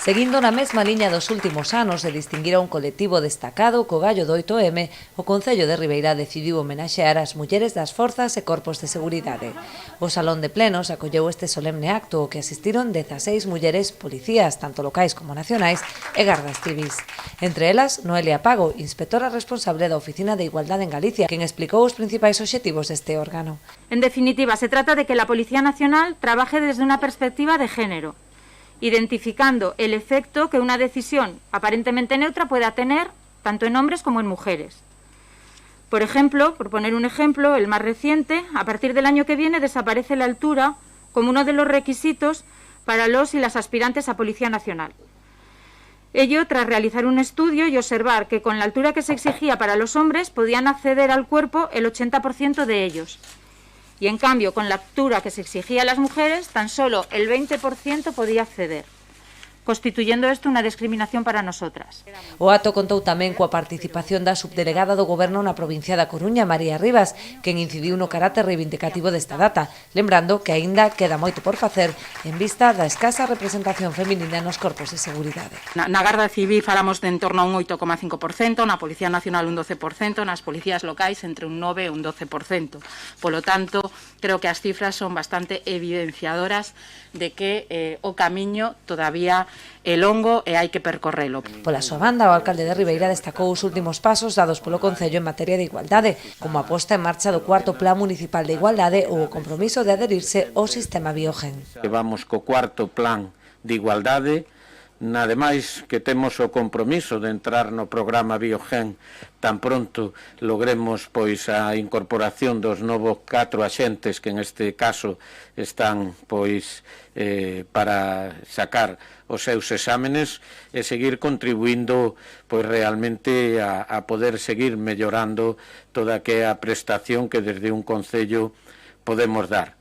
Seguindo na mesma liña dos últimos anos de distinguir a un colectivo destacado co gallo do 8M, o Concello de Ribeira decidiu homenaxear as mulleres das forzas e corpos de seguridade. O Salón de Plenos acolleu este solemne acto ao que asistiron 16 mulleres policías, tanto locais como nacionais, e gardas civis. Entre elas, Noelia Pago, inspectora responsable da Oficina de Igualdade en Galicia, quen explicou os principais obxectivos deste órgano. En definitiva, se trata de que la Policía Nacional trabaje desde una perspectiva de género, identificando el efecto que una decisión aparentemente neutra pueda tener tanto en hombres como en mujeres. Por ejemplo, por poner un ejemplo, el más reciente, a partir del año que viene desaparece la altura como uno de los requisitos para los y las aspirantes a Policía Nacional. Ello tras realizar un estudio y observar que con la altura que se exigía para los hombres podían acceder al cuerpo el 80% de ellos. Y en cambio, con la altura que se exigía a las mujeres, tan solo el 20% podía acceder, constituyendo esto una discriminación para nosotras. O acto contou tamén coa participación da subdelegada do Goberno na provincia da Coruña, María Rivas, quen incidiu no carácter reivindicativo desta data, lembrando que aínda queda moito por facer en vista da escasa representación feminina nos corpos de seguridade. Na Garda Civil falamos de en torno a un 8,5%, na Policía Nacional un 12%, nas policías locais entre un 9 e un 12%. Polo tanto, creo que as cifras son bastante evidenciadoras de que o camiño todavía é longo e hai que percorrelo. Pola súa banda, o alcalde de Ribeira destacou os últimos pasos dados polo Concello en materia de igualdade, como a posta en marcha do cuarto Plan Municipal de Igualdade ou o compromiso de adherirse ao sistema Biogen. Vamos co cuarto Plan de Igualdade, ademais que temos o compromiso de entrar no programa Biogen tan pronto logremos pois a incorporación dos novos 4 axentes que en este caso están pois para sacar os seus exámenes e seguir contribuindo pois realmente a poder seguir mellorando toda a prestación que desde un concello podemos dar.